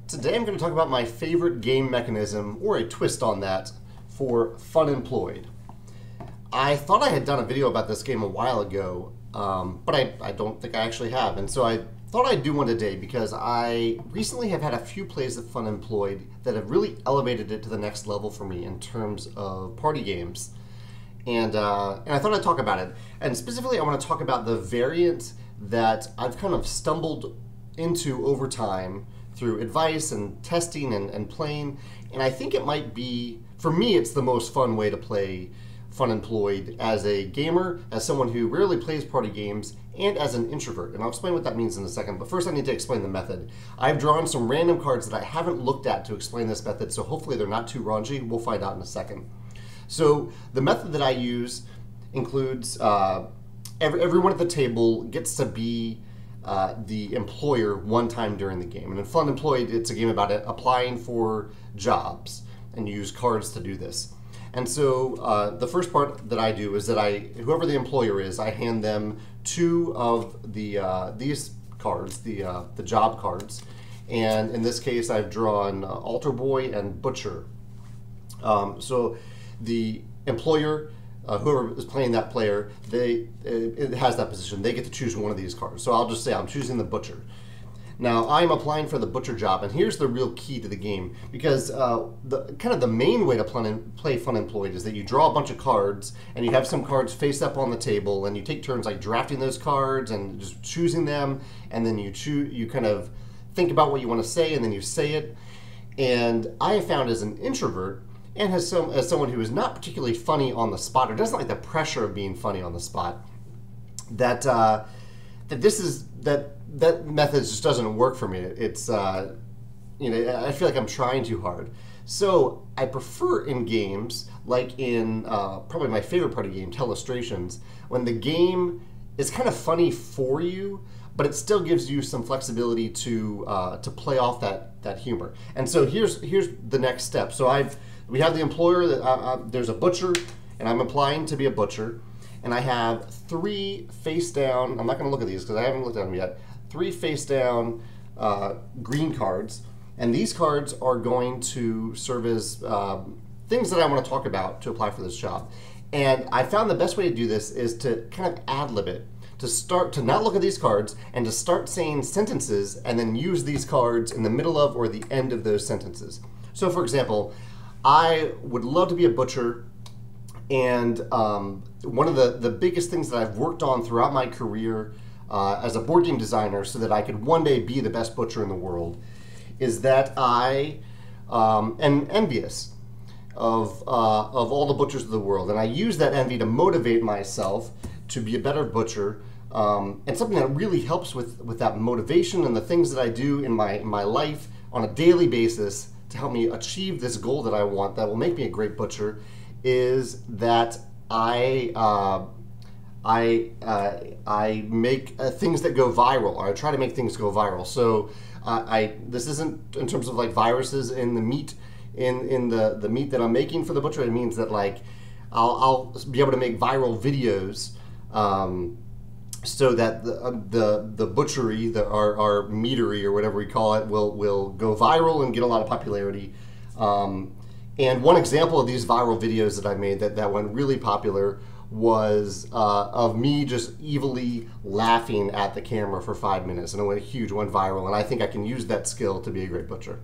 Today I'm going to talk about my favorite game mechanism, or a twist on that, for Funemployed. I thought I had done a video about this game a while ago, but I don't think I actually have. And so I thought I'd do one today because I recently have had a few plays of Funemployed that have really elevated it to the next level for me in terms of party games. And I thought I'd talk about it. And specifically, I want to talk about the variant that I've kind of stumbled into over time through advice and testing and playing. And I think it might be, for me, it's the most fun way to play Funemployed as a gamer, as someone who rarely plays party games, and as an introvert. And I'll explain what that means in a second. But first I need to explain the method. I've drawn some random cards that I haven't looked at to explain this method, so hopefully they're not too raunchy. We'll find out in a second. So the method that I use includes everyone at the table gets to be the employer one time during the game. And in Funemployed, it's a game about applying for jobs, and you use cards to do this. And so the first part that I do is that whoever the employer is, I hand them two of these cards, the job cards. And in this case, I've drawn Altar Boy and Butcher. So the employer, whoever is playing that player, it has that position. They get to choose one of these cards. So I'll just say I'm choosing the Butcher. Now I'm applying for the Butcher job, and here's the real key to the game, because the main way to play Funemployed is that you draw a bunch of cards, and you have some cards face up on the table, and you take turns like drafting those cards and just choosing them, and then you kind of think about what you want to say, and then you say it. And I have found, as an introvert, and as someone who is not particularly funny on the spot, or doesn't like the pressure of being funny on the spot, that that method just doesn't work for me. It's I feel like I'm trying too hard. So I prefer in games, like in probably my favorite party game, Telestrations, when the game is kind of funny for you, but it still gives you some flexibility to play off that humor. And so here's the next step. So we have the employer that there's a butcher, and I'm applying to be a butcher, and I have three face down. I'm not going to look at these because I haven't looked at them yet. Three face down green cards, and these cards are going to serve as things that I want to talk about to apply for this job. And I found the best way to do this is to kind of ad-lib it, to not look at these cards and to start saying sentences and then use these cards in the middle of or the end of those sentences. So for example, I would love to be a butcher, and one of the biggest things that I've worked on throughout my career as a board game designer, so that I could one day be the best butcher in the world, is that I am envious of all the butchers of the world, and I use that envy to motivate myself to be a better butcher. And something that really helps with that motivation and the things that I do in my life on a daily basis to help me achieve this goal that I want, that will make me a great butcher, is that I make things that go viral, or I try to make things go viral. So this isn't in terms of like viruses in the meat, in the meat that I'm making for the butcher. It means that like I'll be able to make viral videos, so that the butchery, our meatery, or whatever we call it, will go viral and get a lot of popularity. And one example of these viral videos that I made that went really popular was of me just evilly laughing at the camera for 5 minutes, and it went huge, went viral, and I think I can use that skill to be a great butcher.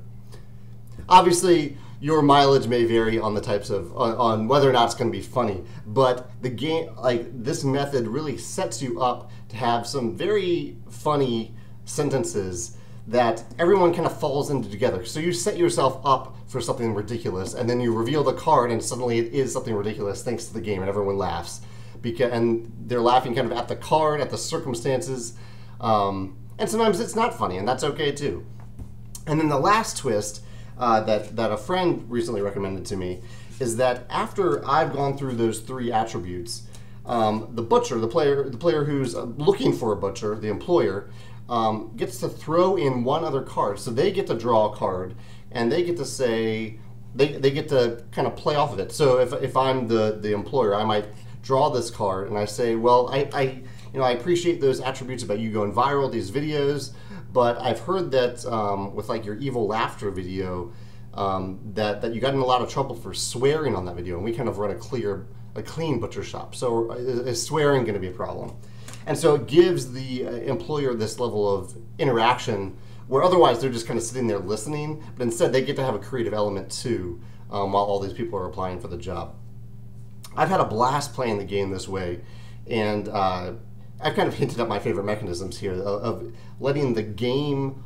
Obviously, your mileage may vary on the types of, on whether or not it's going to be funny, but the game, like this method, really sets you up to have some very funny sentences that everyone kind of falls into together. So you set yourself up for something ridiculous, and then you reveal the card, and suddenly it is something ridiculous thanks to the game, and everyone laughs. And they're laughing kind of at the card, at the circumstances, and sometimes it's not funny, and that's okay too. And then the last twist that a friend recently recommended to me is that after I've gone through those three attributes, the butcher, the player who's looking for a butcher, the employer, gets to throw in one other card. So they get to draw a card, and they get to say, they get to kind of play off of it. So if I'm the employer, I might draw this card, and I say, well, I appreciate those attributes about you going viral, these videos, but I've heard that with like your evil laughter video, that you got in a lot of trouble for swearing on that video, and we kind of run a clean butcher shop. So is swearing going to be a problem? And so it gives the employer this level of interaction where otherwise they're just kind of sitting there listening, but instead they get to have a creative element too, while all these people are applying for the job. I've had a blast playing the game this way, and I've kind of hinted at my favorite mechanisms here of letting the game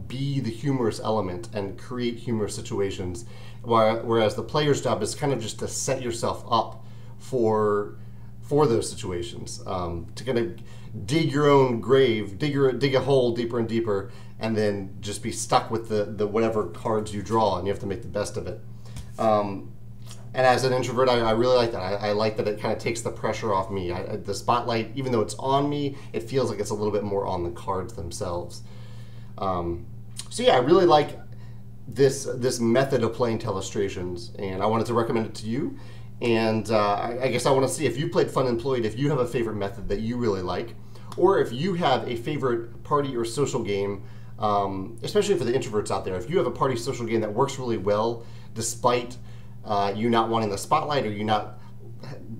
be the humorous element and create humorous situations, whereas the player's job is kind of just to set yourself up for those situations, to kind of dig your own grave, dig a hole deeper and deeper, and then just be stuck with the whatever cards you draw, and you have to make the best of it. And as an introvert, I really like that. I like that it kind of takes the pressure off me. The spotlight, even though it's on me, it feels like it's a little bit more on the cards themselves. So yeah, I really like this method of playing telestrations, and I wanted to recommend it to you. And I guess I want to see if you played Funemployed, if you have a favorite method that you really like, or if you have a favorite party or social game, especially for the introverts out there. If you have a party social game that works really well, despite you not wanting the spotlight, or you not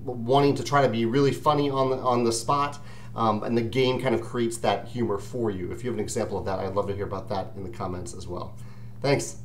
wanting to try to be really funny on the spot, and the game kind of creates that humor for you. If you have an example of that, I'd love to hear about that in the comments as well. Thanks.